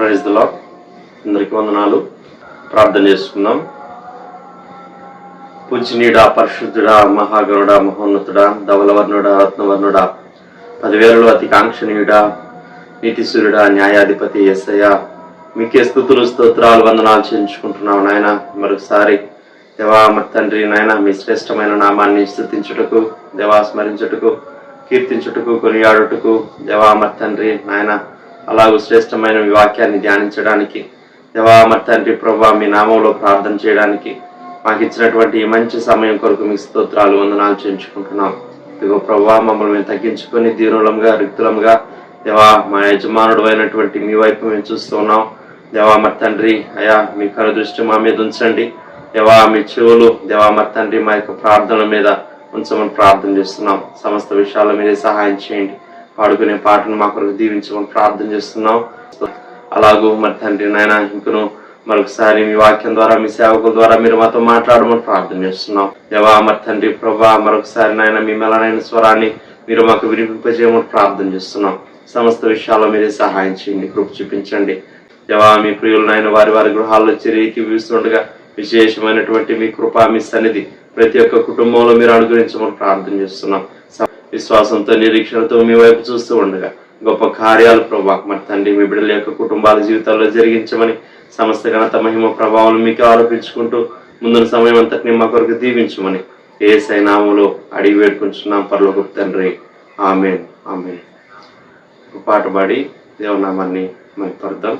Praise the lord. అందరికీ వందనాలు. ప్రార్థన చేసుకుందాం. పూజనీయుడా, పరిశుద్ధుడా, మహాగణుడా, మహోన్నతుడా, ధవలవర్ణుడా, రత్నవర్ణుడా, 10,000లో అతి కాంక్షణీయుడా, నీతిశూరుడా, న్యాయాధిపతి యేసయ్యా, మీకే స్తుతులు స్తోత్రాలు వందనాలు చెల్లించుకుంటున్నాం నాయన. మరొకసారి దేవా మరి తండ్రి నాయన మీ శ్రేష్టమైన నామాన్ని స్తుతించుటకు, దేవా స్మరించుటకు, కీర్తించుటకు, కొనియాడుటకు, దేవా మరి తండ్రి నాయన అలాగూ శ్రేష్టమైన మీ వాక్యాన్ని ధ్యానించడానికి, దేవా మరి తండ్రి ప్రభా మీ నామంలో ప్రార్థన చేయడానికి మాకు ఇచ్చినటువంటి ఈ మంచి సమయం కొరకు మీ స్తోత్రాలు వందనాలు చేయించుకుంటున్నాం. ఇదిగో ప్రభా మమ్మల్ని మేము తగ్గించుకొని దీనులంగా రిక్తులంగా దేవా మా యజమానుడు అయినటువంటి మీ వైపు మేము చూస్తూ ఉన్నాం. దేవా మరి తండ్రి అయా మీ కనుదృష్టి మా మీద ఉంచండి. దేవా మీ చెవులు దేవా మరి తండ్రి మా యొక్క ప్రార్థనల మీద ఉంచమని ప్రార్థన చేస్తున్నాం. సమస్త విషయాల మీదే సహాయం చేయండి. పాడుకునే పాటను మా కొరకు దీవించమని ప్రార్థన చేస్తున్నాం. అలాగూ మరి తండ్రి నాయన ఇంకను మరొకసారి మీ వాక్యం ద్వారా మీ సేవకుల ద్వారా మీరు మాతో మాట్లాడమని ప్రార్థన చేస్తున్నాం. దేవా మరి తండ్రి ప్రభా మరొకసారి నాయన మీ మెలనైన స్వరాన్ని మీరు మాకు వినిపింపజేయమని ప్రార్థన చేస్తున్నాం. సమస్త విషయాల్లో మీరే సహాయం చేయండి, కృప చూపించండి. దేవా మీ ప్రియులనైన వారి వారి గృహాల్లో చేరికి వీస్తుండగా విశేషమైనటువంటి మీ కృప మీ సన్నిధి ప్రతి ఒక్క కుటుంబంలో మీరు అనుగ్రహించమని ప్రార్థన చేస్తున్నాం. విశ్వాసంతో నిరీక్షణతో మీ వైపు చూస్తూ ఉండగా గొప్ప కార్యాలు ప్రభా మరి తండ్రి మీ బిడ్డల యొక్క కుటుంబాల జీవితాల్లో జరిగించమని సమస్త ఘనత మహిమ ప్రభావం మీకు ఆరోపించుకుంటూ ముందున్న సమయం అంతటిని మా కొరకు దీవించమని యేసయ్య నామములో అడిగి వేడుకుంటున్నాం పరలోకపు తండ్రి. ఆమేన్ ఆమేన్. ఒక పాట పాడి దేవనామాన్ని మనకి పడదాం.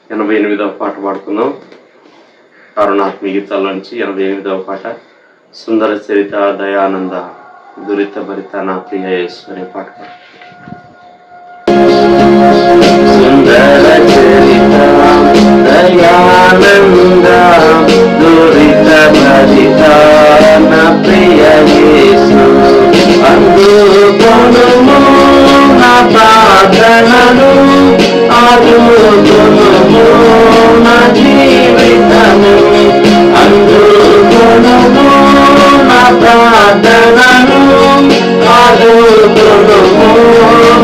88వ పాట పాడుకుందాం. అరుణాత్మ గీతాల్లో నుంచి 88వ పాట సుందర చరిత దయానంద దురిత భరిత నా ప్రియ యేసు అనే పాట. సుందర చరిత దయానంద దురిత భరిత నా ప్రియ యేసు అందుకొనుము నా ప్రార్థనను ఆదుకొనుము నా జీవితము అందుకొనుము నా ప్రార్థనను ఆదుకొనుము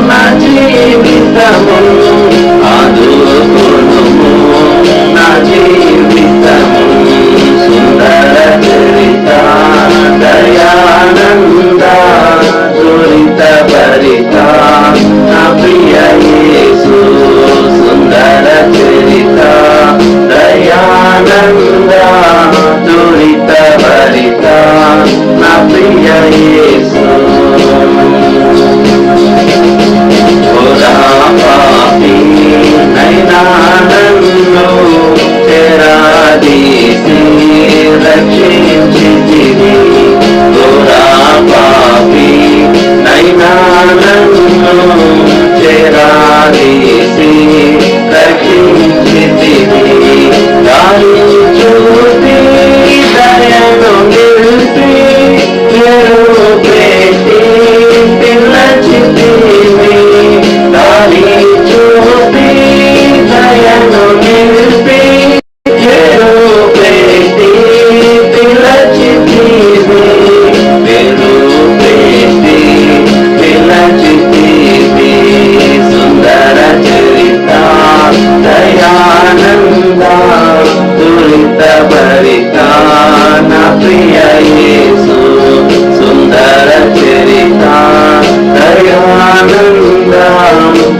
నా జీవితము ఆదుకొనుము నా జీవితము సుందర చరిత దయానంద దురిత భరిత నా ప్రియ యేసు సుందర చరిత దయానంద దురిత భరిత నా ప్రియ యేసు పాపి నైనా నన్ను చెరాదీసి రక్షించితివి పాపి నైనా నన్ను చెరాదీసి రక్షించితివి దారి చూపి దయను నిలిపి పెట్టి పిల్లచితివి దారి చూపి దయను నిలిపి పెట్టి పిల్లచితివి పెట్టి పిల్లచితివి సుందర చరిత దయానంద దురిత భరిత నా ప్రియ యేసు సుందర చరిత దయానంద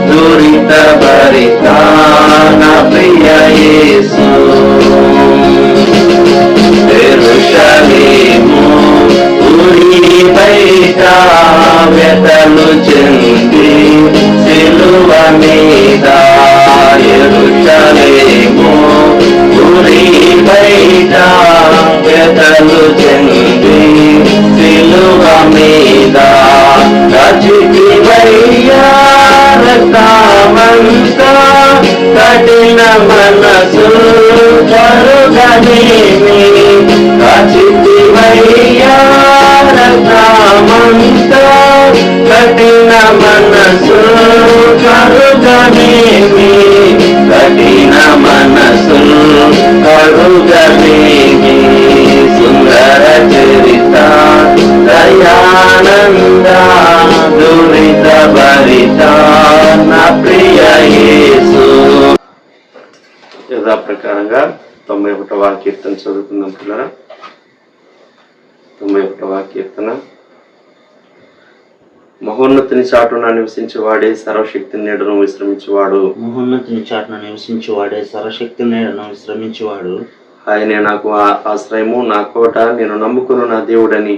దురిత భరిత నా ప్రియ యేసు యెరూషలేము ఊరి బయట వ్యతలు చెంది సిలువ మీద యెరూషలేము ఊరి బయట వ్యతలు చెంది సిలువ మీద రచితివయ్యా రక్తమంతా కఠిన మనసు కరుగనేమి రచితివయ్యా రక్తమంతా కఠిన మనసు కరుగనేమి కఠిన మనసు కరుగనేమి సుందర చరిత దయానంద దురిత భరిత నా ప్రియ యేసు ప్రకారంగా 91వ కీర్తన చదువుకుందాం పిల్లరా. 91వ కీర్తన. మహోన్నతిని చాటున నివసించేవాడే సర్వశక్తి నీడను విశ్రమించేవాడు. మహోన్నతిని చాటున నివసించేవాడే సర్వశక్తి నీడను విశ్రమించేవాడు. ఆయనే నాకు ఆశ్రయము, నా కోట, నేను నమ్ముకున్న నా దేవుడని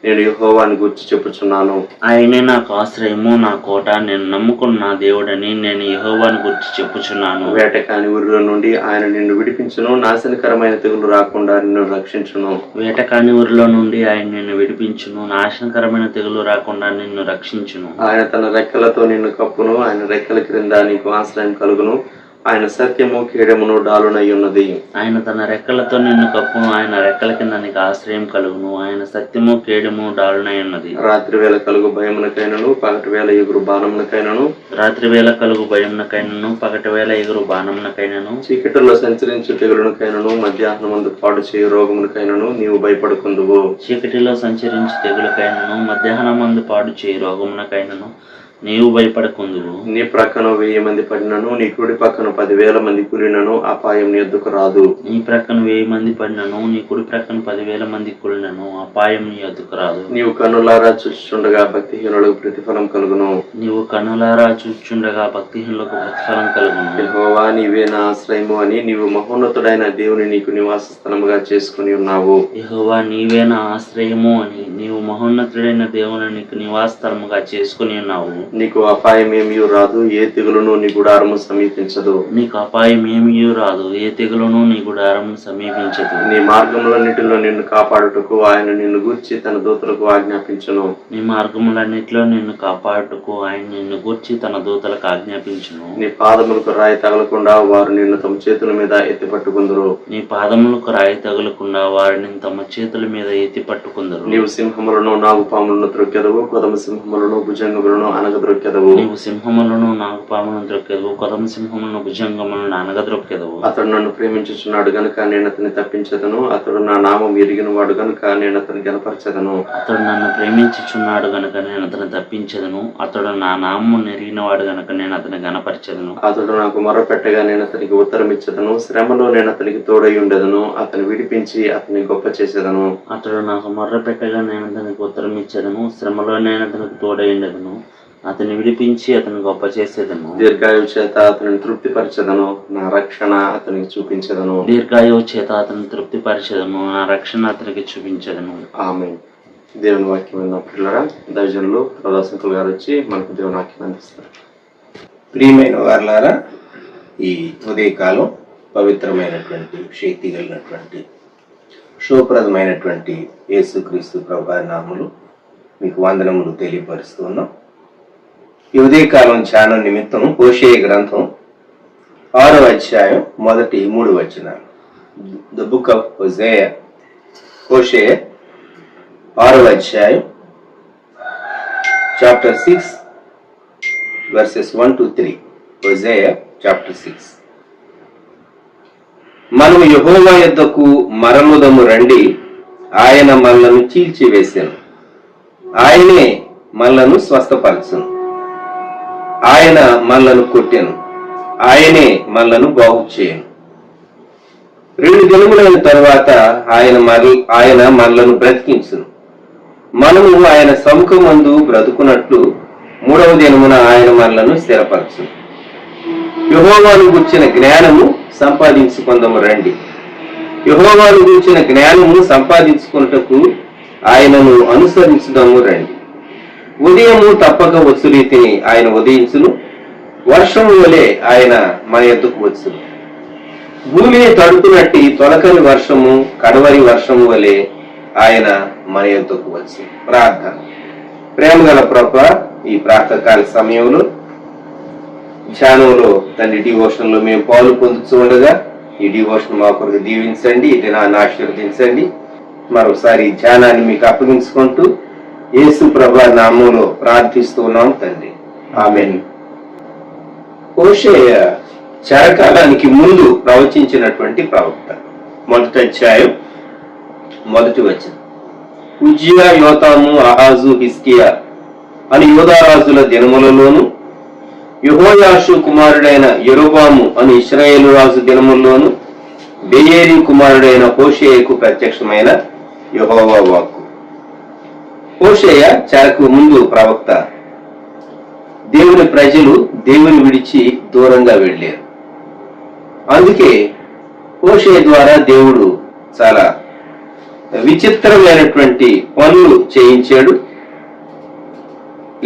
నేను యెహోవాని గురించి చెప్పుచున్నాను. ఆయనే నాకు ఆశ్రయము, నా కోట, నేను నమ్ముకున్న నా దేవుడని నేను యెహోవాని గురించి చెప్పుచున్నాను. వేటకాని ఊరిలో నుండి ఆయన నిన్ను విడిపించును, నాశనకరమైన తెగులు రాకుండా నిన్ను రక్షించును. వేటకాని ఊరిలో నుండి ఆయన నిన్ను విడిపించును, నాశనకరమైన తెగులు రాకుండా నిన్ను రక్షించును. ఆయన తన రెక్కలతో నిన్ను కప్పును, ఆయన రెక్కల క్రింద నీకు ఆశ్రయం కలుగును. ఆయన సత్యము కేడమును డాలునై ఉన్నది. ఆయన తన రెక్కలతో నిన్ను కప్పును, ఆయన రెక్కల కింద నీకు ఆశ్రయం కలుగును. ఆయన సత్యము కేడము డాలునై ఉన్నది. రాత్రి వేళ కలుగు భయమునకైనను, పగటి వేళ ఎగురు బాణమునకైనను, రాత్రి వేళ కలుగు భయమునకైనను, పగటి వేళ ఎగురు బాణమునకైనను, చీకటిలో సంచరించు తెగులునకైనను, మధ్యాహ్నమందు పాడు చేయు రోగమునకైనను నీవు భయపడుకుందువు. చీకటిలో సంచరించు తెగులకైనను, మధ్యాహ్నమందు పాడు చేయి రోగమునకైనను నీవు భయపడకుందువు. నీ ప్రక్కన 1000 మంది పడినను, నీ కుడి పక్కన 10,000 మంది కూలినను అపాయం నీ ఎద్దుకు రాదు. నీ ప్రక్కన 1000 మంది పడినను, నీ కుడి ప్రక్కన 10,000 మంది కూలినను అపాయం నీ ఎద్దుకు రాదు. నీవు కన్నులారా చూచుచుండగా భక్తిహీనులకు ప్రతిఫలం కలుగును. నీవు కన్నులారా చూచుచుండగా భక్తిహీనులకు ప్రతిఫలం కలుగును. యెహోవా నీవే నా ఆశ్రయము అని నీవు మహోన్నతుడైన దేవుని నీకు నివాస స్థలముగా చేసుకుని ఉన్నావు. యెహోవా నీవే నా ఆశ్రయము అని నీవు మహోన్నతుడైన దేవుని నీకు నివాస స్థలముగా చేసుకుని ఉన్నావు. నీకు అపాయం ఏమీ రాదు, ఏ తెగులును నీ గుడారము సమీపించదు. నీకు అపాయం ఏమీ రాదు, ఏ తెగులును నీ గుడారము సమీపించదు. నీ మార్గములన్నిటిలో నిన్ను కాపాడుటకు ఆయన నిన్ను గూర్చి తన దూతలకు ఆజ్ఞాపించును. నీ మార్గములన్నిటిలో నిన్ను కాపాడుటకు ఆయన నిన్ను గూర్చి తన దూతలకు ఆజ్ఞాపించును. నీ పాదములకు రాయి తగలకుండా వారు నిన్ను తమ చేతుల మీద ఎత్తి పట్టుకుందరు. నీ పాదములకు రాయి తగలకుండా వారిని తమ చేతుల మీద ఎత్తి పట్టుకుందరు. నీవు సింహములను, నాగుపాములను త్రొక్కెదవు, కొదమ సింహములను, భుజంగములను అనగద్రొక్కెదవు. నీవు సింహములను, నాగుపాములను త్రొక్కెదవు, కొదమ సింహములను, భుజంగములను అనగద్రొక్కెదవు. అతడు నన్ను ప్రేమించుచున్నాడు గనుక నేను అతన్ని తప్పించదను. అతడు నా నామం ఎరిగిన వాడు గనుక నేను అతన్ని గనపరచదను. అతడు నన్ను ప్రేమించుచున్నాడు గనుక నేను అతన్ని తప్పించదను. అతడు నా నామం ఎరిగిన వాడు గనుక నేను అతన్ని గనపరచదను. అతడు నాకు మొరపెట్టగా నేను అతనికి ఉత్తరం ఇచ్చదను. శ్రమలో నేను అతనికి తోడై ఉండదను. అతను విడిపించి అతన్ని గొప్ప చేసేదను. అతడు నాకు మొర్ర పెట్టగా నేను అతనికి ఉత్తరం ఇచ్చేదను. శ్రమలో నేను అతనికి తోడై ఉండదను. అతన్ని విడిపించి అతను గొప్ప చేసేదను. దీర్ఘాయువు చేత అతనిని తృప్తిపరచదను. నా రక్షణ అతనికి చూపించదను. దీర్ఘాయువు చేత అతను తృప్తిపరచదను. నా రక్షణ అతనికి చూపించదను. ఆమేన్. దేవుని వాక్యం విన్న పిల్లరా, దైవజనులు ప్రదాసంకులు గారు వచ్చి మనకు దేవుని వాక్యం అందిస్తారు. ప్రియమైన వారలారా, ఈ ఉదయకాలం పవిత్రమైనటువంటి, శక్తి కలిగినటువంటి, శుభప్రదమైనటువంటి యేసుక్రీస్తు ప్రభువారి నామములు మీకు వందనములు తెలియపరుస్తున్నాం. ఈ ఉదయకాలం ధ్యానం నిమిత్తం హోషేయ గ్రంథం 6వ అధ్యాయం మొదటి 3 వచనాలు. ద బుక్ ఆఫ్ హోషేయ, హోషేయ 6వ అధ్యాయం, చాప్టర్ 6 verses 1 to 3. హోషేయ చాప్టర్ 6. మనము యెహోవా యొద్దకు మరలుదము రండి, ఆయన మనలను చీల్చివేసెను, ఆయనే మనలను స్వస్థపరచును, ఆయన మనలను కొట్టెను, ఆయనే మనలను బాగు చేయను. 2 దినములైన తరువాత ఆయన మనలను బ్రతికించును. మనము ఆయన సముఖమందు బ్రతుకున్నట్లు 3వ దినమున ఆయన మనలను స్థిరపరచును. యెహోవాను గూర్చిన జ్ఞానము సంపాదించుకుందాము రండి. యెహోవాను గూర్చిన జ్ఞానము సంపాదించుకున్నటకు ఆయనను అనుసరించుదాము రండి. ఉదయము తప్పక వచ్చు రీతిని ఆయన ఉదయించును, వర్షము వలె ఆయన మన యొద్దకు వచ్చును. భూమిని తడుపునట్టి తొలకరి వర్షము, కడవరి వర్షము వలె ఆయన మన యొద్దకు వచ్చును. ప్రార్థన. ప్రేమగల ప్రభువా, ఈ ప్రాతకాల సమయంలో ధ్యానంలో తండ్రి డివోషన్ లో మేము పాలు పొందుతూ ఉండగా ఈ డివోషన్ మా కొరకు దీవించండి, ఈ దినాన్ని ఆశీర్వదించండి. మరోసారి ధ్యానాన్ని మీకు అప్పగించుకుంటూ యేసు ప్రభువా నామములో ప్రార్థిస్తూ ఉన్నాం తండ్రి, ఆమేన్. హోషేయ చెరకాలానికి ముందు ప్రవచించినటువంటి ప్రవక్త. 1వ అధ్యాయం 1వ వచనం. ఉజ్జియా, యోతాము, ఆహాజు, హిజ్కియా అని యూదారాజుల దినములలోను, యెహోయాషు కుమారుడైన యెరోబాము అని ఇశ్రాయేలు రాజు దినముల్లోను బెయేరి కుమారుడైన హోషేయకు ప్రత్యక్షమైన యెహోవా వాక్కు. హోషేయ చెరకు ముందు ప్రవక్త. దేవుని ప్రజలు దేవుని విడిచి దూరంగా వెళ్ళారు. అందుకే హోషేయ ద్వారా దేవుడు చాలా విచిత్రమైనటువంటి పనులు చేయించాడు.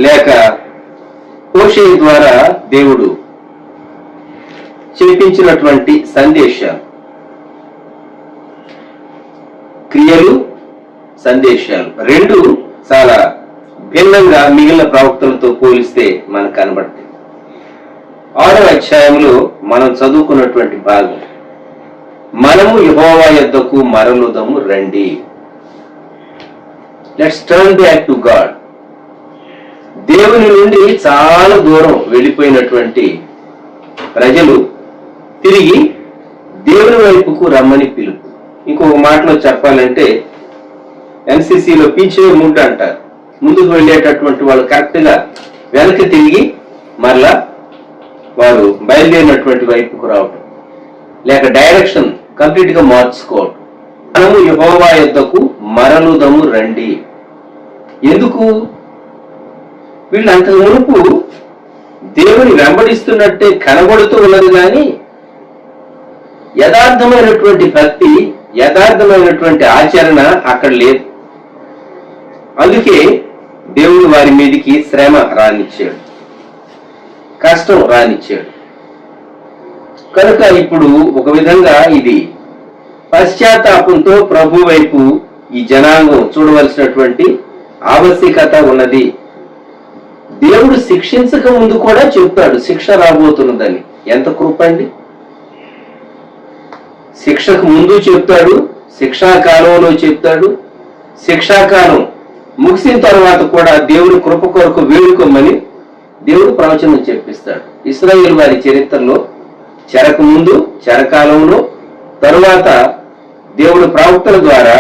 లేక హోషేయ ద్వారా దేవుడు చేపించినటువంటి సందేశాలు, క్రియలు, సందేశాలు రెండు చాలా భిన్నంగా మిగిలిన ప్రవక్తలతో పోలిస్తే మనకు కనబడతాయి. 6వ అధ్యాయంలో మనం చదువుకున్నటువంటి భాగం, మనము యెహోవా యొద్దకు మరలుదము రండి. Let's turn back to God. దేవుని నుండి చాలా దూరం వెళ్ళిపోయినటువంటి ప్రజలు తిరిగి దేవుని వైపుకు రమ్మని పిలుపు. ఇంకొక మాటలో చెప్పాలంటే ఎన్సిసిలో పీచే ముడ్ అంటారు. ముందుకు వెళ్ళేటటువంటి వాళ్ళు కరెక్ట్ గా వెనక్కి తిరిగి మరలా వారు బయలుదేరినటువంటి వైపుకు రావటం, లేక డైరెక్షన్ కంప్లీట్ గా మార్చుకోవటం. మనము యెహోవా యొద్దకు మరలుదము రండి. ఎందుకు? వీళ్ళు అంత మునుపు దేవుని వెంబడిస్తున్నట్టే కనబడుతూ ఉన్నది, కానీ యథార్థమైనటువంటి భక్తి, యథార్థమైనటువంటి ఆచరణ అక్కడ లేదు. అందుకే దేవుడు వారి మీదికి శ్రమ రానిచ్చాడు, కష్టం రానిచ్చాడు. కనుక ఇప్పుడు ఒక విధంగా ఇది పశ్చాత్తాపంతో ప్రభు వైపు ఈ జనాంగం చూడవలసినటువంటి ఆవశ్యకత ఉన్నది. దేవుడు శిక్షించక ముందు కూడా చెప్తాడు శిక్ష రాబోతున్నదని. ఎంత కృపండి! శిక్షకు ముందు చెప్తాడు, శిక్షాకాలంలో చెప్తాడు, శిక్షాకాలం ముగిసిన తర్వాత కూడా దేవుని కృప కొరకు వేడుకోమని దేవుడు ప్రవచనం చెప్పిస్తాడు. ఇశ్రాయేలు వారి చరిత్రలో చెరకు ముందు, చెరకాలంలో, తరువాత దేవుడు ప్రవక్తల ద్వారా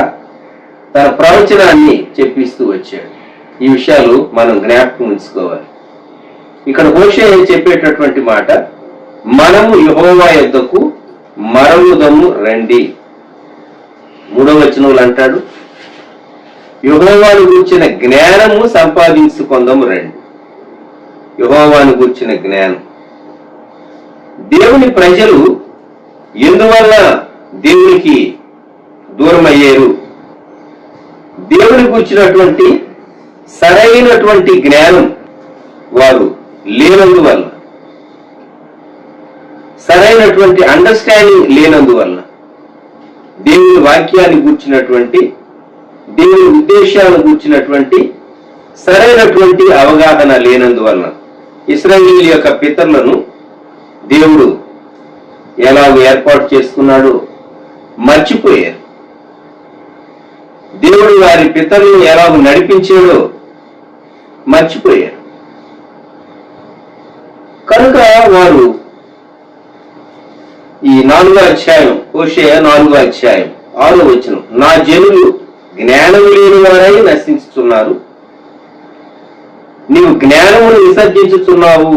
తన ప్రవచనాన్ని చెప్పిస్తూ వచ్చాడు. ఈ విషయాలు మనం జ్ఞాపకం ఉంచుకోవాలి. ఇక్కడ హోషేయ చెప్పేటటువంటి మాట, మనము యెహోవా యొద్దకు మరలుదము రండి. 3వ వచనంలో అంటాడు, యెహోవాను గూర్చిన జ్ఞానము సంపాదించుకుందాము రండి. యెహోవాను గూర్చిన జ్ఞానం. దేవుని ప్రజలు ఎందువల్ల దేవునికి దూరం అయ్యారు? దేవుని గూర్చినటువంటి సరైనటువంటి జ్ఞానం వారు లేనందువల్ల, సరైనటువంటి అండర్స్టాండింగ్ లేనందువల్ల, దేవుని వాక్యాన్ని గూర్చినటువంటి, దేవుని ఉద్దేశాలను గూర్చినటువంటి సరైనటువంటి అవగాహన లేనందువల్ల ఇశ్రాయేలు యొక్క పితరులను దేవుడు ఎలాగో ఏర్పాటు చేసుకున్నాడో మర్చిపోయారు. దేవుడు వారి పితరులను ఎలాగో నడిపించాడో మర్చిపోయారు. కనుక వారు ఈ 4వ అధ్యాయం, హోషేయ 4వ అధ్యాయం 6వ వచనం, నా జనులు జ్ఞానం లేని వారై నశించుతున్నారు, నీవు జ్ఞానమును విసర్జించుతున్నావు.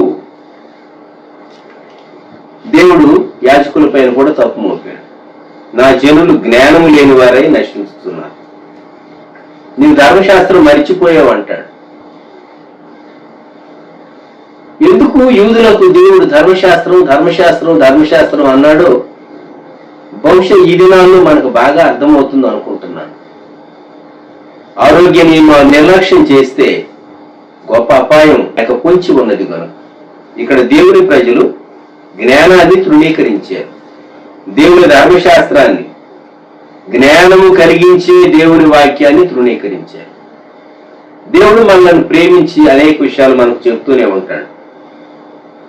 దేవుడు యాజకుల పైన కూడా తప్పు మోపాడు. నా జనులు జ్ఞానము లేని వారై నశించుతున్నారు, నీవు ధర్మశాస్త్రం మరిచిపోయావు అంటాడు. ఎందుకు యూదులకు దేవుడు ధర్మశాస్త్రం ధర్మశాస్త్రం ధర్మశాస్త్రం అన్నాడో బహుశా ఈ దినాల్లో మనకు బాగా అర్థమవుతుంది అనుకుంటున్నాను. ఆరోగ్య నియమాలు నిర్లక్ష్యం చేస్తే గొప్ప అపాయం లేక పొంచి ఉన్నది. కనుక ఇక్కడ దేవుని ప్రజలు జ్ఞానాన్ని తృణీకరించారు. దేవుని ధర్మశాస్త్రాన్ని, జ్ఞానము కలిగించే దేవుని వాక్యాన్ని తృణీకరించారు. దేవుడు మనల్ని ప్రేమించి అనేక విషయాలు మనకు చెప్తూనే ఉంటాడు.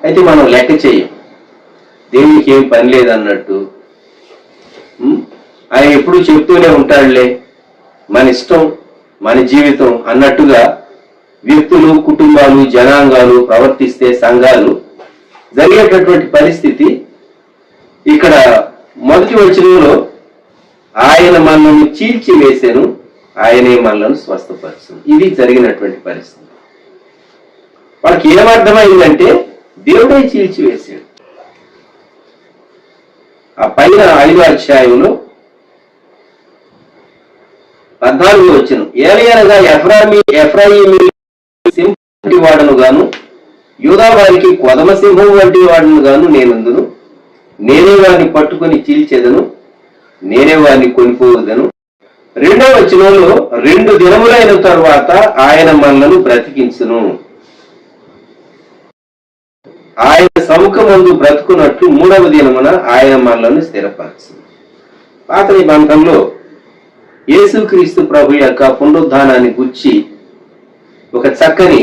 అయితే మనం లెక్క చేయం, దేవునికి ఏం పని లేదన్నట్టు. ఆయన ఎప్పుడు చెప్తూనే ఉంటాడులే, మన ఇష్టం మన జీవితం అన్నట్టుగా వ్యక్తులు, కుటుంబాలు, జనాంగాలు ప్రవర్తిస్తే, సంఘాలు జరిగేటటువంటి పరిస్థితి ఇక్కడ మొదటి వచనంలో, ఆయన మనల్ని చీల్చి వేసాను, ఆయనే మనల్ని స్వస్థపరచును. ఇది జరిగినటువంటి పరిస్థితి. వాళ్ళకి ఏమర్థమైందంటే దేవుడే చీల్చివేశాడు. ఆ పైన 5వ అధ్యాయంలో 14వ వచనం, ఏలయనగా ఎఫ్రాయిము సింహం వంటి వాడును గాను, యూదా వారికి కొదమ సింహం వంటి వాడును గాను నేనందును. నేనే వారిని పట్టుకొని చీల్చేదను, నేనే వారిని కొనిపోవదను. 2వ వచనంలో 2 దినములైన తరువాత ఆయన మనలను బ్రతికించును. ఆయన సముఖమందు బ్రతుకున్నట్లు 3వ దినమున ఆయన మనలను స్థిరపరచును. పాత నిబంధనలో యేసుక్రీస్తు ప్రభు యొక్క పునరుద్ధానాన్ని గుర్చి ఒక చక్కని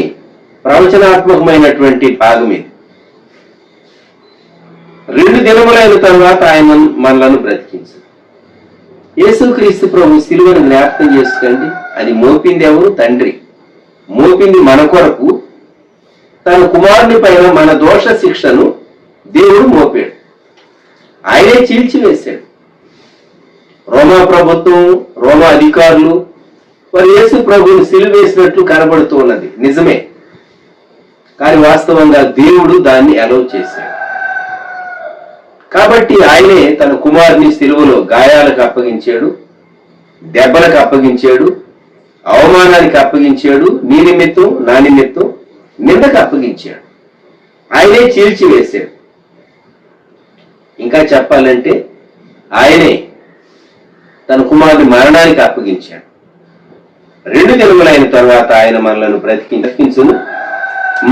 ప్రవచనాత్మకమైనటువంటి భాగం ఇది. 2 దినములైన తరువాత ఆయన మనలను బ్రతికించు. యేసుక్రీస్తు ప్రభు సిలువను జ్ఞాపకం చేసుకోండి. అది మోపింది ఎవరు? తండ్రి. మోపింది మన కొరకు. తన కుమారుని పైన మన దోష శిక్షను దేవుడు మోపాడు. ఆయనే చీల్చివేశాడు. రోమా ప్రభుత్వం, రోమా అధికారులు వారు యేసు ప్రభువును సిలువేసినట్లు కనబడుతూ ఉన్నది, నిజమే. కానీ వాస్తవంగా దేవుడు దాన్ని అలౌ చేశాడు. కాబట్టి ఆయనే తన కుమారుని సిలువలో గాయాలకు అప్పగించాడు, దెబ్బలకు అప్పగించాడు, అవమానానికి అప్పగించాడు, నీ నిమిత్తం నా నిమిత్తం నిందకు అప్పగించాడు. ఆయనే చీల్చివేశాడు. ఇంకా చెప్పాలంటే ఆయనే తన కుమారుని మరణానికి అప్పగించాడు. 2 దినములైన తర్వాత ఆయన మనలను బ్రతికించును.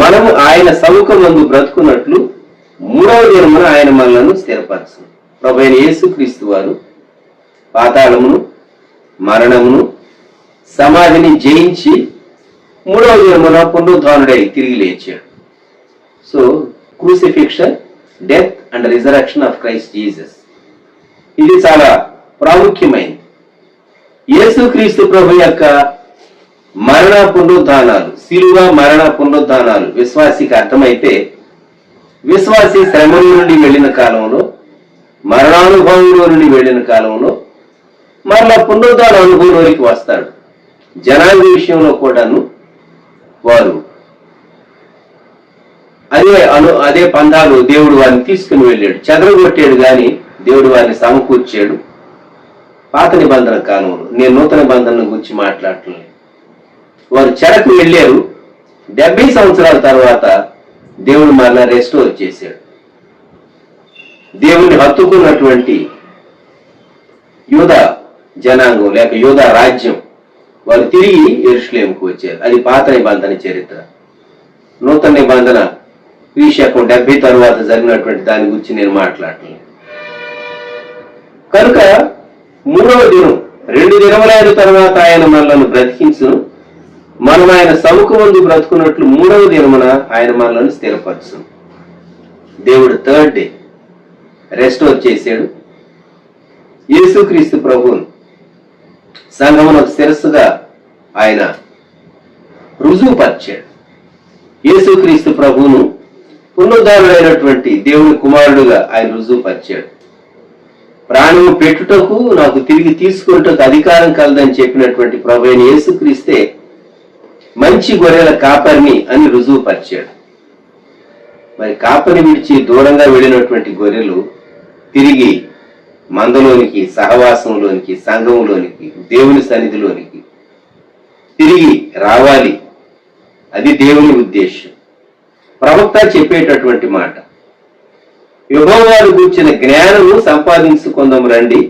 మనము ఆయన సముఖమందు బ్రతుకున్నట్లు 3వ దినమున ఆయన మనలను స్థిరపరచును. ప్రభువైన యేసుక్రీస్తు వారు పాతాళమును, మరణమును, సమాధిని జయించి 3వ దినమున పునరుద్ధానుడై తిరిగి లేచాడు. So crucifixion, death and resurrection of Christ Jesus, ఇది చాలా ప్రాముఖ్యమైనది. యేసుక్రీస్తు ప్రభు యొక్క మరణ పునరుద్ధానాలు, శిలువ మరణ పునరుద్ధానాలు విశ్వాసికి అర్థమైతే, విశ్వాసి శ్రమల నుండి వెళ్ళిన కాలంలో, మరణానుభవంలో నుండి వెళ్ళిన కాలంలో మరలా పునరుద్ధాన అనుభవంలోకి వస్తాడు. జనాంగ విషయంలో కూడాను వారు అదే పందాలు దేవుడు వారిని తీసుకుని వెళ్ళాడు. చెదరగొట్టాడు కానీ దేవుడు వారిని సమకూర్చాడు. పాత నిబంధన కాలంలో, నేను నూతన నిబంధన గురించి మాట్లాడట్లేదు. వారు చెరకు వెళ్ళారు. 70 సంవత్సరాల తర్వాత దేవుడు మరలా రెస్టోర్ చేశాడు. దేవుణ్ణి హత్తుకున్నటువంటి యూదా జనాంగం లేక యూదా రాజ్యం వాళ్ళు తిరిగి యెరూషలేముకు వచ్చారు. అది పాత నిబంధన చరిత్ర. నూతన నిబంధన క్రీశకం 70 తరువాత జరిగినటువంటి దాని గురించి నేను మాట్లాడట్లేదు. కనుక 3వ దినం 2 దినములైన తర్వాత ఆయన మనలను బ్రతికించును. మనం ఆయన సముఖమందు బ్రతుకున్నట్లు 3వ దినమున ఆయన మనలను స్థిరపరచును. దేవుడు 3rd డే రెస్టోర్ చేశాడు. యేసుక్రీస్తు ప్రభువును సంఘమునకు శిరస్సుగా ఆయన రుజువుపరిచాడు. యేసుక్రీస్తు ప్రభువును పునరుద్ధానుడైనటువంటి దేవుని కుమారుడుగా ఆయన రుజువుపరిచాడు. ప్రాణము పెట్టుటకు నాకు తిరిగి తీసుకున్నటకు అధికారం కలదని చెప్పినటువంటి ప్రభు అయిన యేసుక్రీస్తే మంచి గొర్రెల కాపరిని అని రుజువుపరిచాడు. మరి కాపరి విడిచి దూరంగా వెళ్ళినటువంటి గొర్రెలు తిరిగి మందలోనికి, సహవాసంలోనికి, సంఘంలోనికి, దేవుని సన్నిధిలోనికి తిరిగి రావాలి. అది దేవుని ఉద్దేశం. ప్రవక్త చెప్పేటటువంటి మాట, యెహోవాను గూర్చిన జ్ఞానము సంపాదించుకుందాం రండి.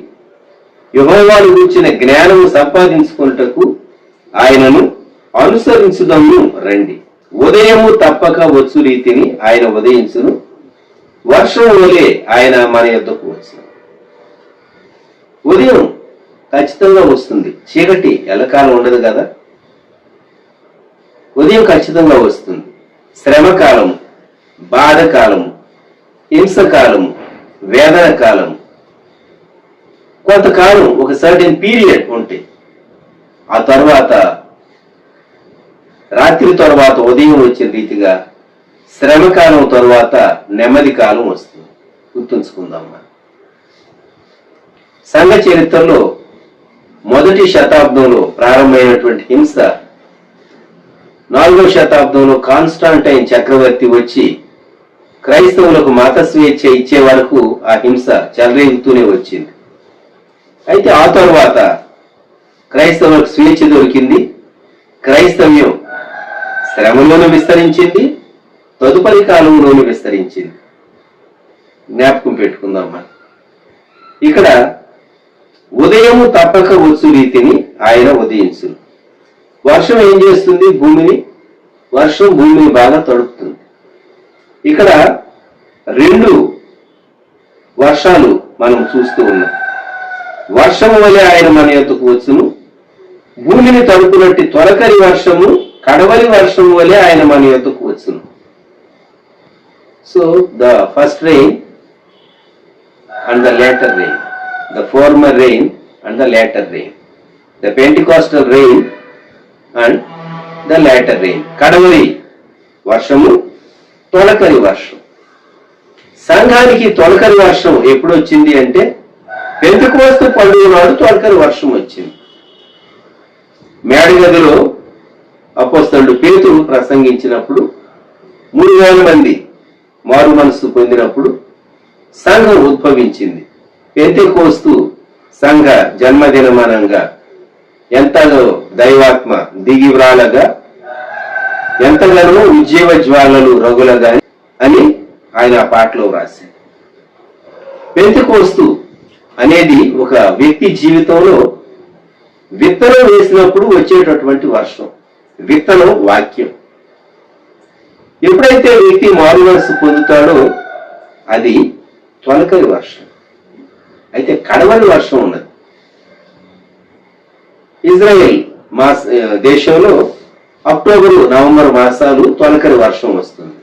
యెహోవాను గూర్చిన జ్ఞానము సంపాదించుకున్నటకు ఆయనను అనుసరించుదాము రండి. ఉదయము తప్పక వచ్చు రీతిని ఆయన ఉదయించును, వర్షం వలె ఆయన మన యొద్దకు వచ్చును. ఉదయం ఖచ్చితంగా వస్తుంది. చీకటి ఎల్లకాలం ఉండదు కదా. ఉదయం ఖచ్చితంగా వస్తుంది. శ్రమకాలము, బాధకాలము, హింసకాలము, వేదన కాలము, కొంతకాలం ఒక సర్టెన్ పీరియడ్ ఉంటే ఆ తర్వాత రాత్రి తర్వాత ఉదయం వచ్చిన రీతిగా శ్రమకాలం తర్వాత నెమ్మది కాలం వస్తుంది. గుర్తుంచుకుందాం. సంఘ చరిత్రలో మొదటి శతాబ్దంలో ప్రారంభమైనటువంటి హింస 4వ శతాబ్దంలో కాన్స్టాంటైన్ చక్రవర్తి వచ్చి క్రైస్తవులకు మత స్వేచ్ఛ ఇచ్చే వరకు ఆ హింస చెలరేగుతూనే వచ్చింది. అయితే ఆ తరువాత క్రైస్తవులకు స్వేచ్ఛ దొరికింది, క్రైస్తవ్యం శ్రమలోనూ విస్తరించింది, తదుపరి కాలంలోనూ విస్తరించింది. జ్ఞాపకం పెట్టుకుందామా. ఇక్కడ ఉదయము తప్పక వచ్చు రీతిని ఆయన ఉదయించును. వర్షం ఏం చేస్తుంది? వర్షం భూమిని బాగా తడుపుతుంది. ఇక్కడ 2 వర్షాలు మనం చూస్తూ ఉన్నాం. వర్షము వలె ఆయన మన యొద్దకు వచ్చును, భూమిని తడుపునట్టి తొలకరి వర్షము కడవరి వర్షము వలె ఆయన మన యొద్దకు వచ్చును. So the first rain and the later rain, the former rain and the later rain, the Pentecostal rain and the later rain. కడవరి వర్షము, తొలకరి వర్షం. సంఘానికి తొలకరి వర్షం ఎప్పుడు వచ్చింది అంటే పెంతెకోస్తు పండుగ నాడు తొలకరి వర్షం వచ్చింది. మేడగదిలో అపోస్తలుడు పేతురు ప్రసంగించినప్పుడు 3000 మంది మారు మనసు పొందినప్పుడు సంఘం ఉద్భవించింది. పెంతెకోస్తు సంఘ జన్మదినమానంగా ఎంతగా దైవాత్మ దిగి వ్రాలగా, ఎంతగానో ఉజ్జీవ జ్వాలలు రగులగా అని ఆయన ఆ పాటలో రాశారు. పెంతెకోస్తు అనేది ఒక వ్యక్తి జీవితంలో విత్తనం వేసినప్పుడు వచ్చేటటువంటి వర్షం. విత్తనం వాక్యం. ఎప్పుడైతే వ్యక్తి మారు మనసు పొందుతాడో అది తొలకరి వర్షం. అయితే కడవరి వర్షం ఉన్నది. ఇజ్రాయెల్ దేశంలో అక్టోబరు నవంబర్ మాసాలు తొలకరి వర్షం వస్తుంది.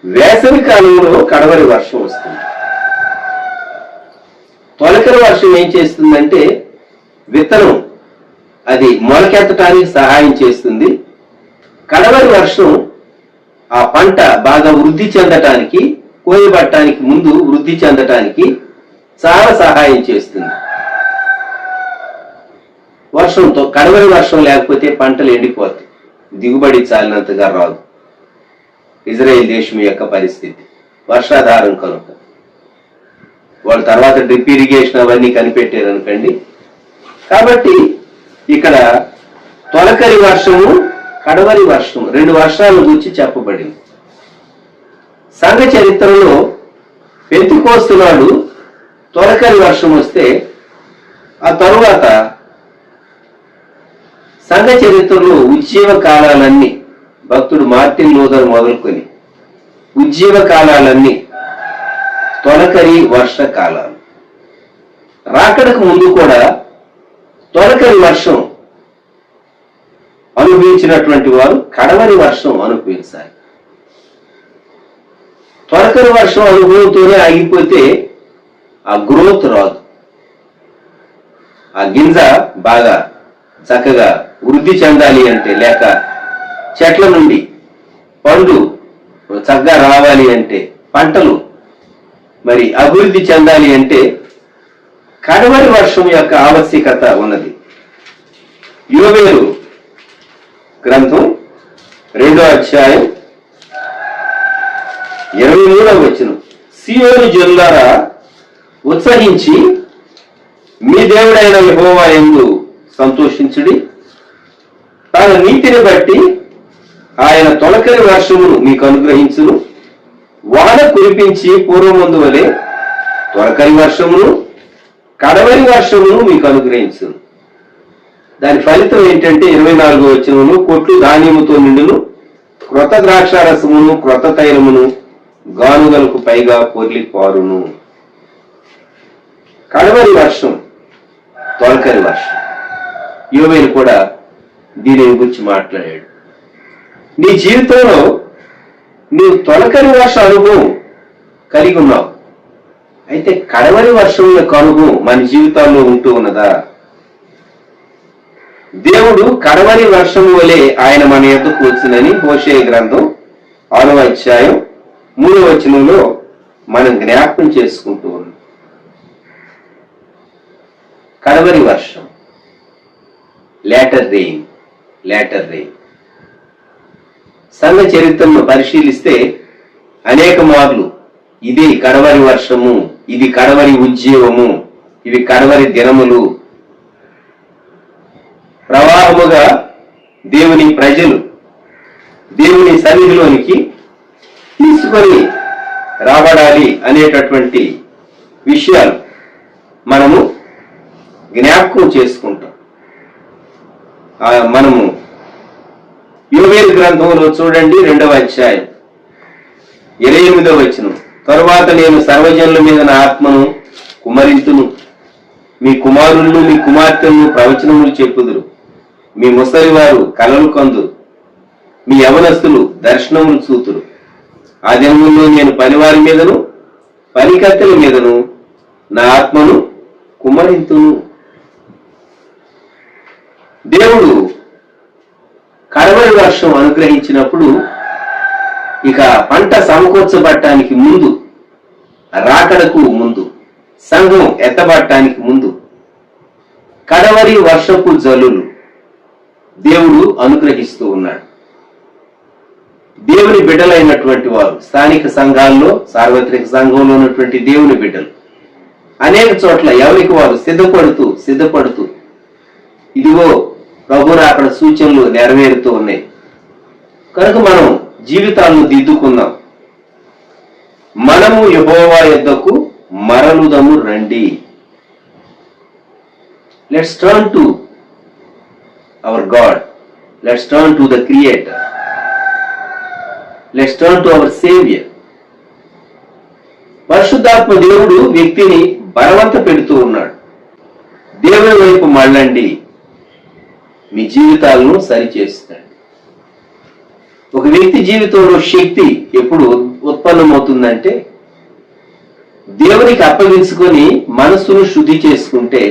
వేసవి కాలంలో కడవరి వర్షం వస్తుంది. తొలకరి వర్షం ఏం చేస్తుందంటే విత్తనం అది మొలకెత్తడానికి సహాయం చేస్తుంది. కడవరి వర్షం ఆ పంట బాగా వృద్ధి చెందటానికి, కోయబట్టడానికి ముందు వృద్ధి చెందటానికి చాలా సహాయం చేస్తుంది. వర్షంతో కడవరి వర్షం లేకపోతే పంటలు ఎండిపోతాయి, దిగుబడి చాలినంతగా రాదు. ఇజ్రాయెల్ దేశం యొక్క పరిస్థితి వర్షాధారం కనుక. వాళ్ళ తర్వాత డ్రిప్ ఇరిగేషన్ అవన్నీ కనిపెట్టారు అనుకోండి. కాబట్టి ఇక్కడ తొలకరి వర్షము, కడవరి వర్షం 2 వర్షాల గురించి చెప్పబడింది. సంఘ చరిత్రలో పెంతెకోస్తు నాడు తొలకరి వర్షం వస్తే ఆ తరువాత సంఘ చరిత్రలో ఉజ్జీవ కాలాలన్నీ, భక్తుడు మార్టిన్ లూథర్ మొదలుకొని ఉజ్జీవ కాలాలన్నీ తొలకరి వర్ష కాలాలు. రాకడకు ముందు కూడా తొలకరి వర్షం అనుభవించినటువంటి వారు కడవరి వర్షం అనుభవించాలి. తొలకరి వర్షం అనుభవంతోనే ఆగిపోతే ఆ గ్రోత్ రాదు. ఆ గింజ బాగా చక్కగా వృద్ధి చెందాలి అంటే, లేక చెట్ల నుండి పండు చక్కగా రావాలి అంటే, పంటలు మరి అభివృద్ధి చెందాలి అంటే కడవరి వర్షం యొక్క ఆవశ్యకత ఉన్నది. యోవేలు గ్రంథం 2వ అధ్యాయం 23వ వచనం, సీయోను జనులారా ఉత్సహించి మీ దేవుడైన యెహోవా యందు సంతోషించుడి. తన నీతిని బట్టి ఆయన తొలకరి వర్షమును మీకు అనుగ్రహించును. వాన కురిపించి పూర్వమందు వలె తొలకరి వర్షమును, కడవరి వర్షమును మీకు అనుగ్రహించును. దాని ఫలితం ఏంటంటే 24వ వచనమును, కొట్లు ధాన్యముతో నిండును, క్రొత్త ద్రాక్షారసమును క్రొత్త తైలమును గానుగలకు పైగా పొర్లి పారును. కడవరి వర్షం, తొలకరి వర్షం. యోవేలు కూడా దీని గురించి మాట్లాడాడు. నీ జీవితంలో నీవు తొలకరి వర్ష అనుభవం కలిగి ఉన్నావు. అయితే కడవరి వర్షం యొక్క అనుభవం మన జీవితాల్లో ఉంటూ ఉన్నదా? దేవుడు కడవరి వర్షము వలె ఆయన మన యొద్దకు వచ్చునని హోషేయ గ్రంథం 6వ అధ్యాయం 3వ వచనంలో మనం జ్ఞాపకం చేసుకుంటూ ఉన్నాం. కడవరి వర్షం, లేటర్ రెయిన్. సంఘ చరిత్రను పరిశీలిస్తే అనేక మార్లు ఇది కడవరి వర్షము, ఇది కడవరి ఉజ్జీవము, ఇవి కడవరి దినములు, ప్రవాహముగా దేవుని ప్రజలు దేవుని సన్నిధిలోనికి తీసుకొని రాబడాలి అనేటటువంటి విషయాలు మనము జ్ఞాపకం చేసుకుంటాం. మనము యోవేలు గ్రంథంలో చూడండి 2వ అధ్యాయం 28వ వచనం, తరువాత నేను సర్వజనుల మీద నా ఆత్మను కుమ్మరింతును, మీ కుమారులను మీ కుమార్తెలను ప్రవచనములు చెప్పుదురు, మీ ముసలివారు కలలు కందురు, మీ యవనస్తులు దర్శనములు చూతురు. ఆ దినముల్లో నేను పనివారి మీదను పనికత్తెల మీదను నా ఆత్మను కుమ్మరింతును. దేవుడు కడవరి వర్షం అనుగ్రహించినప్పుడు ఇక పంట సమకూర్చబడటానికి ముందు, రాకడకు ముందు, సంఘం ఎత్తబడటానికి ముందు కడవరి వర్షపు జల్లులు దేవుడు అనుగ్రహిస్తూ ఉన్నాడు. దేవుని బిడ్డలైనటువంటి వారు స్థానిక సంఘాల్లో, సార్వత్రిక సంఘంలో ఉన్నటువంటి దేవుని బిడ్డలు అనేక చోట్ల ఎవరికి వారు సిద్ధపడుతూ ఇదిగో ప్రభు రాకడ సూచనలు నెరవేరుతూ ఉన్నాయి. కనుక మనం జీవితాలను దిద్దుకుందాం. మనము యెహోవా యొద్దకు మరలుదము రండి. Let's turn to our God, let's turn to the creator, let's turn to our saviour. పరిశుద్ధాత్మ దేవుడు వ్యక్తిని బలవంత పెడుతూ ఉన్నాడు. దేవుని వైపు మళ్ళండి, మీ జీవితాలను సరిచేస్తాడు. ఒక వ్యక్తి జీవితంలో శక్తి ఎప్పుడు ఉత్పన్నమవుతుందంటే దేవునికి అప్పగించుకొని మనస్సును శుద్ధి చేసుకుంటే,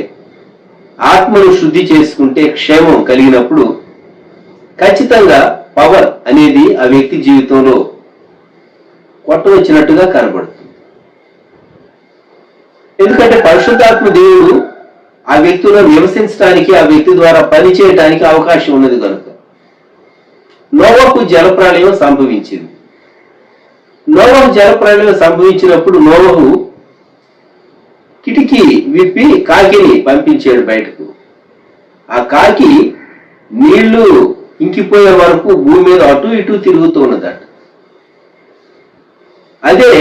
ఆత్మను శుద్ధి చేసుకుంటే, క్షేమం కలిగినప్పుడు ఖచ్చితంగా పవర్ అనేది ఆ వ్యక్తి జీవితంలో కొట్టవచ్చినట్టుగా కనబడుతుంది. ఎందుకంటే పరిశుద్ధాత్మ దేవుడు ఆ వ్యక్తిలో నివసించడానికి, ఆ వ్యక్తి ద్వారా పని చేయడానికి అవకాశం ఉన్నది కనుక నోవహు జలప్రళయం సంభవించింది. నోవహు జలప్రళయం సంభవించినప్పుడు నోవహు కిటికీ విప్పి కాకిని పంపించాడు బయటకు. ఆ కాకి నీళ్లు ఇంకిపోయే వరకు భూమి మీద అటు ఇటు తిరుగుతూ ఉన్నదట. అదే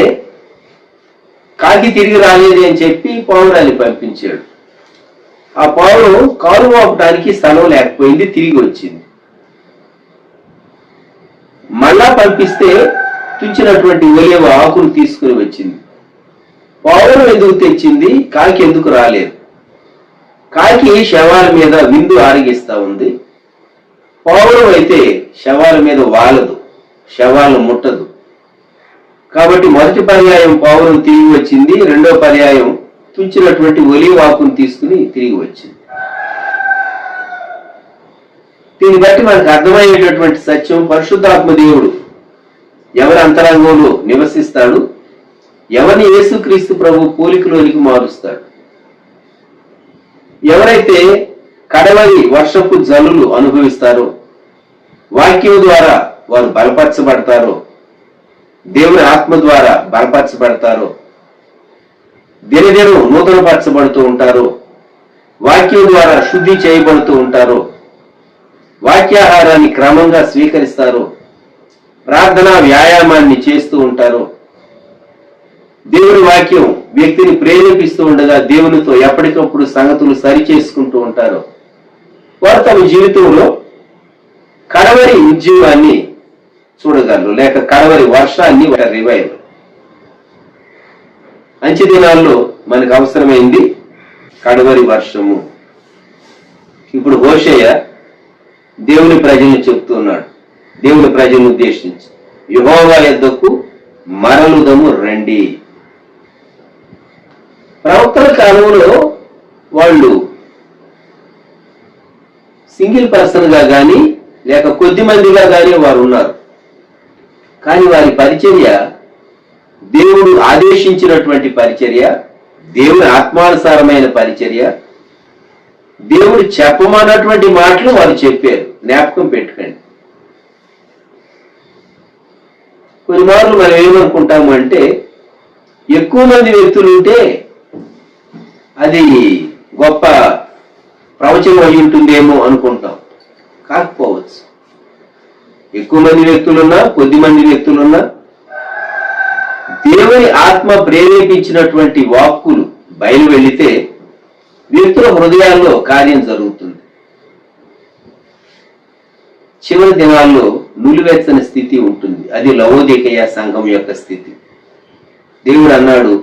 కాకి తిరిగి రాలేదు అని చెప్పి పావురాన్ని పంపించాడు. ఆ పావురం కాలు మోపడానికి స్థలం లేకపోయింది, తిరిగి వచ్చింది. మళ్ళా పంపిస్తే తుంచినటువంటి ఒలివ ఆకులు తీసుకుని వచ్చింది. పావురం ఎందుకు తెచ్చింది, కాకి ఎందుకు రాలేదు? కాకి శవాల మీద విందు ఆరగిస్తా ఉంది. పావురం అయితే శవాల మీద వాలదు, శవాలను ముట్టదు. కాబట్టి మొదటి పర్యాయం పావురం తిరిగి వచ్చింది, రెండో పర్యాయం తుంచినటువంటి ఒలివ ఆకును తీసుకుని తిరిగి వచ్చింది. దీన్ని బట్టి మనకు అర్థమయ్యేటటువంటి సత్యం, పరిశుద్ధాత్మ దేవుడు ఎవరి అంతరంగంలో నివసిస్తాడు, ఎవరిని యేసుక్రీస్తు ప్రభు పోలికలోనికి మారుస్తాడు. ఎవరైతే కడవరి వర్షపు జల్లులు అనుభవిస్తారో, వాక్యం ద్వారా వారు బలపరచబడతారో, దేవుని ఆత్మ ద్వారా బలపరచబడతారో, దినదినం నూతనపరచబడుతూ ఉంటారో, వాక్యం ద్వారా శుద్ధి చేయబడుతూ ఉంటారో, వాక్యాహారాన్ని క్రమంగా స్వీకరిస్తారో, ప్రార్థనా వ్యాయామాన్ని చేస్తూ ఉంటారో, దేవుని వాక్యం వ్యక్తిని ప్రేరేపిస్తూ ఉండగా దేవునితో ఎప్పటికప్పుడు సంగతులు సరి చేసుకుంటూ ఉంటారో, వారు తమ జీవితంలో కడవరి ఉద్యమాన్ని చూడగలరు, లేక కడవరి వర్షాన్ని రివైవ్. అంచె దినాల్లో మనకు అవసరమైంది కడవరి వర్షము. ఇప్పుడు హోషేయ దేవుని ప్రజలను చెప్తున్నాడు, దేవుని ప్రజలను ఉద్దేశించి, యెహోవా యొద్దకు మరలుదము రండి. ప్రవక్తల కాలంలో వాళ్ళు సింగిల్ పర్సన్ గా గాని లేక కొద్ది మందిగా గాని వారు ఉన్నారు. కానీ వారి పరిచర్య దేవుడు ఆదేశించినటువంటి పరిచర్య, దేవుని ఆత్మానుసారమైన పరిచర్య, దేవుడు చెప్పమన్నటువంటి మాటలు వారు చెప్పారు. జ్ఞాపకం పెట్టుకోండి. కొన్ని మార్లు మనం ఏమనుకుంటాము అంటే ఎక్కువ మంది వ్యక్తులు ఉంటే అది గొప్ప ప్రవచనం అయి ఉంటుందేమో అనుకుంటాం. కాకపోవచ్చు. ఎక్కువ మంది వ్యక్తులున్నా కొద్ది మంది వ్యక్తులున్నా దేవుని ఆత్మ ప్రేరేపించినటువంటి వాక్కులు బయలు వెళితే వ్యక్తుల హృదయాల్లో కార్యం జరుగుతుంది. చివరి దినాల్లో నులివెచ్చని స్థితి ఉంటుంది. అది లవోదికయ సంఘం యొక్క స్థితి. దేవుడు అన్నాడు,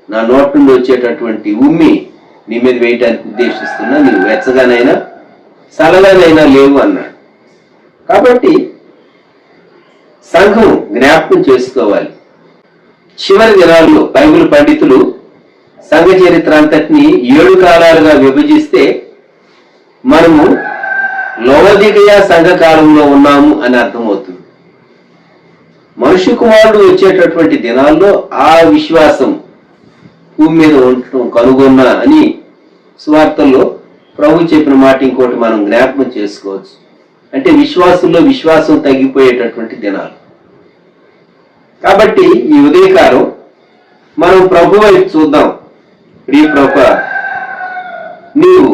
నా నోటి నుండి వచ్చేటటువంటి ఉమ్మి నీ మీద వేయటానికి ఉద్దేశిస్తున్నా, నీవు వెచ్చగానైనా చల్లగానైనా లేవు అన్నాడు. కాబట్టి సంఘం జ్ఞాపకం చేసుకోవాలి. చివరి దినాల్లో బైబిల్ పండితులు సంఘ చరిత్ర అంతటిని 7 కాలాలుగా విభజిస్తే మనము లవోదికయ సంఘ కాలంలో ఉన్నాము అని అర్థమవుతుంది. మనుష్య కుమారుడు వచ్చేటటువంటి దినాల్లో ఆ విశ్వాసం భూమి మీద ఉండటం కనుగొన్నా అని సువార్తల్లో ప్రభు చెప్పిన మాట ఇంకోటి మనం జ్ఞాపకం చేసుకోవచ్చు. అంటే విశ్వాసంలో విశ్వాసం తగ్గిపోయేటటువంటి దినాలు. కాబట్టి ఈ ఉదయకాలం మనం ప్రభు వైపు చూద్దాం. ప్రియ ప్రభువా, నీవు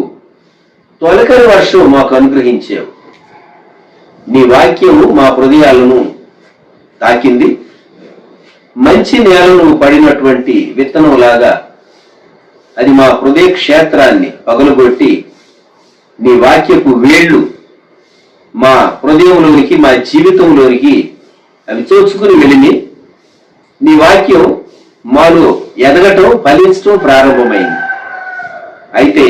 తొలకరి వర్షం మాకు అనుగ్రహించావు. నీ వాక్యము మా హృదయాలను తాకింది. మంచి నేలను పడినటువంటి విత్తనం లాగా అది మా హృదయ క్షేత్రాన్ని పగలగొట్టి నీ వాక్యపు వేళ్ళు మా హృదయంలోనికి, మా జీవితంలోనికి అవి చోచుకుని వెళ్ళి నీ వాక్యం మాలో ఎదగటం, ఫలించటం ప్రారంభమైంది. అయితే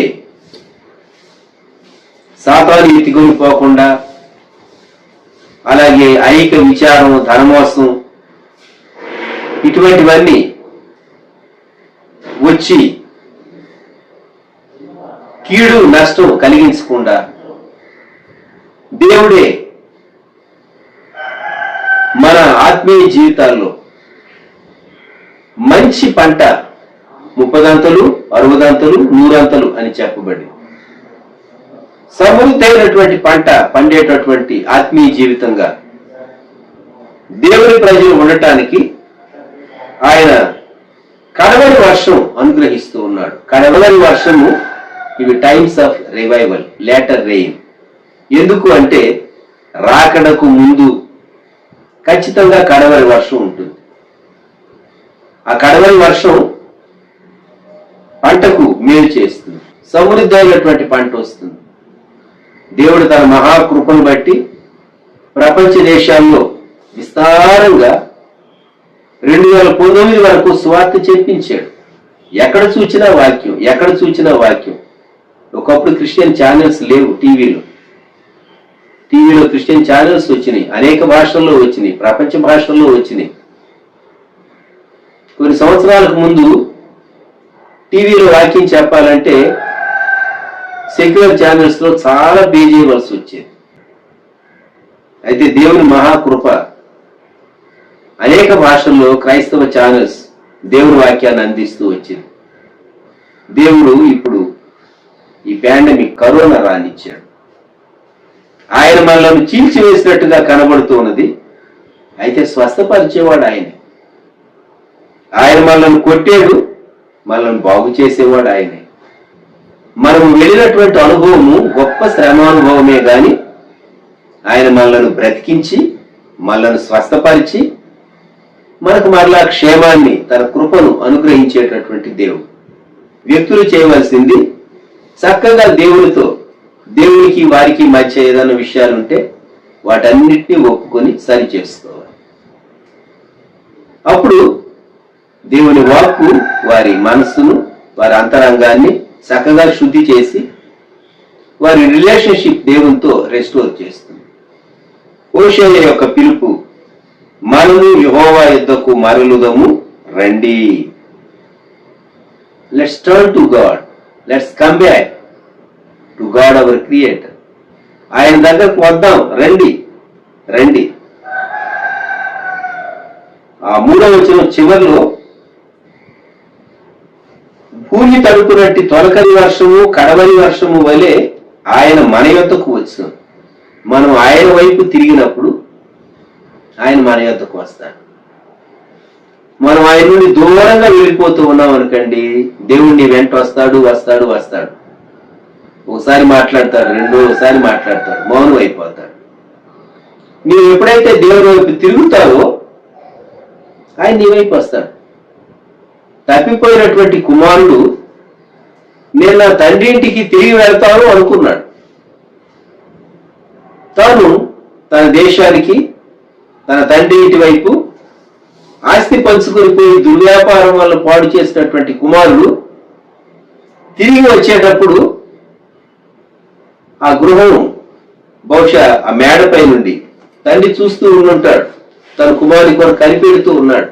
సాతాను ఎత్తుకొని పోకుండా, అలాగే ఐక విచారం, ధనమోసం ఇటువంటివన్నీ వచ్చి కీడు నష్టం కలిగించకుండా దేవుడే మన ఆత్మీయ జీవితాల్లో మంచి పంట 30 60 100 అని చెప్పబడి సమృద్ధైనటువంటి పంట పండేటటువంటి ఆత్మీయ జీవితంగా దేవుని ప్రజలు ఉండటానికి ఆయన కడవరి వర్షం అనుగ్రహిస్తూ ఉన్నాడు. కడవరి వర్షము ఇవి times of revival, later rain. ఎందుకు అంటే రాకడకు ముందు ఖచ్చితంగా కడవరి వర్షం ఉంటుంది. ఆ కడవరి వర్షం పంటకు మేలు చేస్తుంది, సమృద్ధమైనటువంటి పంట వస్తుంది. దేవుడు తన మహాకృపను బట్టి ప్రపంచ దేశాల్లో విస్తారంగా 2019 వరకు స్వార్థ చెప్పించాడు. ఎక్కడ చూచినా వాక్యం, ఎక్కడ చూచినా వాక్యం. ఒకప్పుడు క్రిస్టియన్ ఛానల్స్ లేవు. టీవీలో క్రిస్టియన్ ఛానల్స్ వచ్చినాయి, అనేక భాషల్లో వచ్చినాయి, ప్రపంచ భాషల్లో వచ్చినాయి. కొన్ని సంవత్సరాలకు ముందు టీవీలో వాక్యం చెప్పాలంటే సెక్యులర్ ఛానల్స్ లో చాలా పే చేయవలసి వచ్చేది. అయితే దేవుని మహాకృప, అనేక భాషల్లో క్రైస్తవ ఛానల్స్ దేవుని వాక్యాన్ని అందిస్తూ వచ్చింది. దేవుడు ఇప్పుడు ఈ పాండమిక్ కరోనా రానిచ్చాడు. ఆయన మనల్ని చీల్చివేసినట్టుగా కనబడుతూ ఉన్నది. అయితే స్వస్థపరిచేవాడు ఆయనే. ఆయన మనల్ని కొట్టాడు, మనల్ని బాగు చేసేవాడు ఆయనే. మనం వెళ్ళినటువంటి అనుభవము గొప్ప శ్రమానుభవమే గాని ఆయన మనల్ని బ్రతికించి, మనల్ని స్వస్థపరిచి, మనకు మరలా క్షేమాన్ని, తన కృపను అనుగ్రహించేటటువంటి దేవుడు. వ్యక్తులు చేయవలసింది చక్కగా దేవునికి వారికి మధ్య ఏదైనా విషయాలుంటే వాటన్నిటినీ ఒప్పుకొని సరి చేసుకోవాలి. అప్పుడు దేవుని వాక్కు వారి మనస్సును, వారి అంతరంగాన్ని చక్కగా శుద్ధి చేసి వారి రిలేషన్షిప్ దేవునితో రెస్టోర్ చేస్తుంది. హోషేయ యొక్క పిలుపు, మనము యెహోవా యుద్ధకు మరలుదము రండి. Let's turn to God, let's come back to God our creator. ఆయన దగ్గరకు వద్దాం, రండి రండి. ఆ 3వ వచనం చివరిలో భూమి తడుపునట్టి తొలకరి వర్షము, కడవరి వర్షము వలె ఆయన మన యొద్దకు వచ్చాం. మనం ఆయన వైపు తిరిగినప్పుడు ఆయన మన యొద్దకు వస్తాడు. మనం ఆయన నుండి దూరంగా వెళ్ళిపోతూ ఉన్నాం అనుకోండి, దేవుడు నీ వెంట వస్తాడు వస్తాడు వస్తాడు. ఒకసారి మాట్లాడతాడు, రెండోసారి మాట్లాడతాడు, మౌనం అయిపోతాడు. నీవు ఎప్పుడైతే దేవుని వైపు తిరుగుతావో ఆయన నీ వైపు వస్తాడు. తప్పిపోయినటువంటి కుమారుడు నేను నా తండ్రి ఇంటికి తిరిగి వెళ్తాను అనుకున్నాడు. తాను తన దేశానికి, తన తండ్రి ఇంటి వైపు ఆస్తి పంచుకొని పోయి దుర్వ్యాపారం వల్ల పాడు చేసినటువంటి కుమారుడు తిరిగి వచ్చేటప్పుడు ఆ గృహం బహుశా ఆ మేడపై నుండి తండ్రి చూస్తూ ఉండుంటాడు. తన కుమారుడి కొరకు కనిపెడుతూ ఉన్నాడు.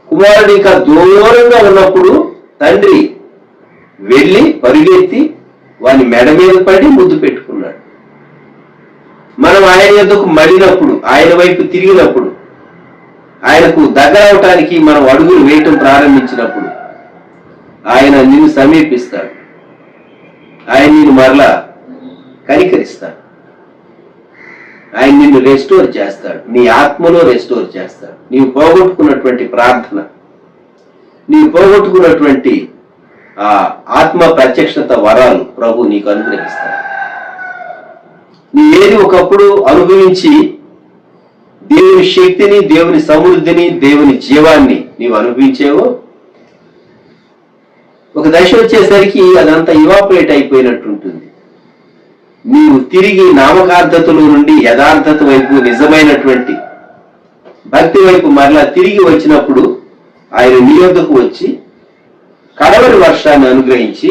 కుమారుడు ఇంకా దూరంగా ఉన్నప్పుడు తండ్రి వెళ్ళి పరుగెత్తి వాని మెడ మీద పడి ముద్దు పెట్టుకున్నాడు. మనం ఆయన యొద్దకు మళ్ళినప్పుడు, ఆయన వైపు తిరిగినప్పుడు, ఆయనకు దగ్గర అవటానికి మనం అడుగులు వేయటం ప్రారంభించినప్పుడు ఆయన నిన్ను సమీపిస్తాడు. ఆయన నిన్ను మరలా కనికరిస్తాడు. ఆయన నిన్ను రెస్టోర్ చేస్తాడు. నీ ఆత్మలో రెస్టోర్ చేస్తాడు. నీవు పోగొట్టుకున్నటువంటి ప్రార్థన, నీవు పోగొట్టుకున్నటువంటి ఆ ఆత్మ ప్రత్యక్షత వరాలు ప్రభు నీకు అనుగ్రహిస్తాడు. నీ ఏది ఒకప్పుడు అనుభవించి దేవుని శక్తిని, దేవుని సమృద్ధిని, దేవుని జీవాన్ని నీవు అనుభవించేవో, ఒక దశ వచ్చేసరికి అదంతా ఇవాపరేట్ అయిపోయినట్టు ఉంటుంది. నీవు తిరిగి నామకార్థతలో నుండి యథార్థత వైపు, నిజమైనటువంటి భక్తి వైపు మరలా తిరిగి వచ్చినప్పుడు ఆయన నీ వద్దకు వచ్చి కడవరి వర్షాన్ని అనుగ్రహించి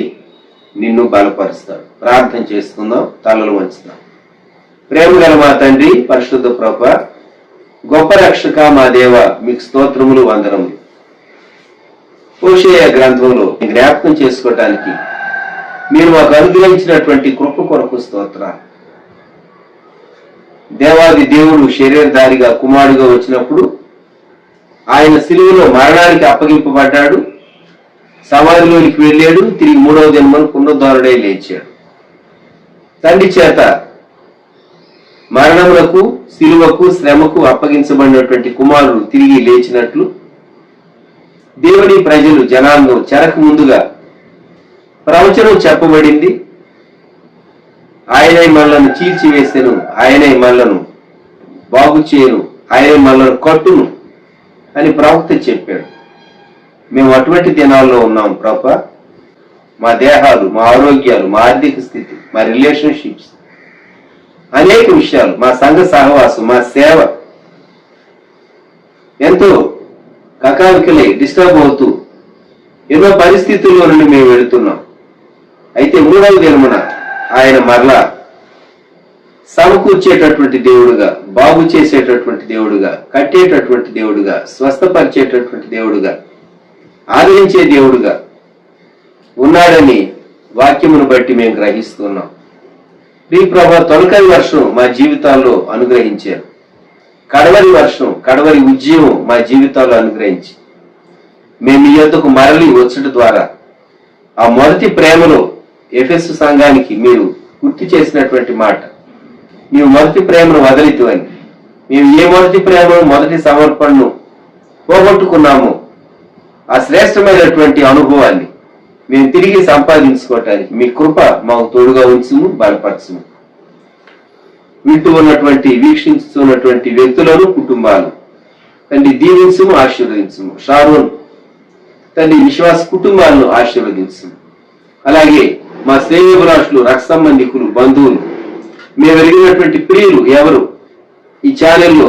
నిన్ను బలపరుస్తాడు. ప్రార్థన చేసుకుందాం, తలలు వంచుదాం. ప్రేమ గల మా తండ్రి, పరిశుద్ధ ప్రభువా, గొప్ప రక్షక మా దేవ, మీకు స్తోత్రములు, వందనములు. హోషేయ గ్రంథంలో జ్ఞాపకం చేసుకోవటానికి మీరు మాకు అనుగ్రహించినటువంటి కృప కొరకు స్తోత్రాలు. దేవాది దేవుడు శరీరధారిగా కుమారుడుగా వచ్చినప్పుడు ఆయన సిలువలో మరణానికి అప్పగింపబడ్డాడు, సమాధిలోనికి వెళ్ళాడు, తిరిగి మూడవ జన్మను పునరుద్ధరణై లేచాడు. తండ్రి చేత మరణములకు, సిలువకు, శ్రమకు అప్పగించబడినటువంటి కుమారుడు తిరిగి లేచినట్లు దేవుని ప్రజలు, జనాంగం చెరకు ముందుగా ప్రవచనం చెప్పబడింది. ఆయనే మనలను చీల్చివేసెను, ఆయనే మనలను బాగు చేయను, ఆయనే మనలను కట్టును అని ప్రవక్త చెప్పాడు. మేము అటువంటి దినాల్లో ఉన్నాం ప్రభా. మా దేహాలు, మా ఆరోగ్యాలు, మా ఆర్థిక స్థితి, మా రిలేషన్షిప్స్, అనేక విషయాలు, మా సంఘ సహవాసం, మా సేవ ఎంతో కకావికలై డిస్టర్బ్ అవుతూ ఎన్నో పరిస్థితుల్లో నుండి మేము వెళుతున్నాం. అయితే మూడవ దినమున ఆయన మరలా సమకూర్చేటటువంటి దేవుడుగా, బాగు చేసేటటువంటి దేవుడుగా, కట్టేటటువంటి దేవుడుగా, స్వస్థపరిచేటటువంటి దేవుడుగా, ఆదరించే దేవుడుగా ఉన్నాడని వాక్యమును బట్టి మేము గ్రహిస్తున్నాం. ప్రియ ప్రభా, తొలకరి వర్షం మా జీవితాల్లో అనుగ్రహించారు. కడవరి వర్షం, కడవరి ఉద్యమం మా జీవితాల్లో అనుగ్రహించి మేము మీ యొద్దకు మరలి వచ్చుట ద్వారా ఆ మొదటి ప్రేమలో ఎఫెసు సంఘానికి మీరు గుర్తు చేసినటువంటి మాట, నీవు మొదటి ప్రేమను వదలితువని. మేము ఏ మొదటి ప్రేమను, మొదటి సమర్పణను పోగొట్టుకున్నామో ఆ శ్రేష్టమైనటువంటి అనుభవాన్ని మేము తిరిగి సంపాదించుకోవటానికి మీ కృప మాకు తోడుగా ఉంచుము, బలపరచుము. వింటూ ఉన్నటువంటి, వీక్షిస్తున్నటువంటి వ్యక్తులను, కుటుంబాలు తండ్రి దీవించుము, ఆశీర్వదించుము. షారోన్ తండ్రి విశ్వాస కుటుంబాలను ఆశీర్వదించుము. అలాగే మా శ్రేయోభిలాషులు, రక్త సంబంధికులు, బంధువులు, మేము ఎరిగినటువంటి ప్రియులు ఎవరు ఈ ఛానల్లో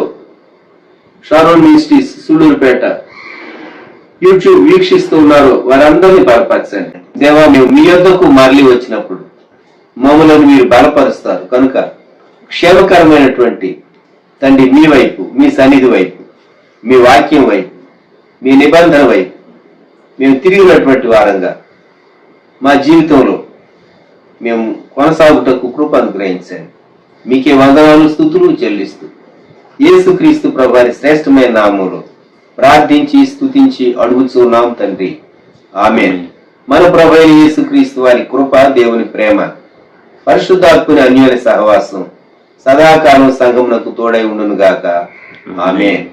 షారోన్ మినిస్ట్రీస్ సూళ్ళూరుపేట యూట్యూబ్ వీక్షిస్తూ ఉన్నారో వారందరినీ బలపరచండి దేవా. మేము మీ యొద్దకు మరలి వచ్చినప్పుడు మమ్మల్ని మీరు బలపరుస్తారు కనుక క్షేమకరమైనటువంటి తండ్రి మీ వైపు, మీ సన్నిధి వైపు, మీ వాక్యం వైపు, మీ నిబంధన వైపు మేము తిరిగినటువంటి వారంగా మా జీవితంలో మేము కొనసాగుటకు కృప అనుగ్రహించండి. మీకే వందనాలు, స్తుతులు చెల్లిస్తూ యేసుక్రీస్తు ప్రభువారి శ్రేష్టమైన నామములో ప్రార్థించి స్తుతించి అడుగుచున్నాం తండ్రి, ఆమేన్. మన ప్రభు అయిన యేసుక్రీస్తు వారి కృప, దేవుని ప్రేమ, పరిశుద్ధాత్మని అన్యోన్య సహవాసం సదాకాలం సంఘమునకు తోడై ఉండును గాక. ఆమేన్.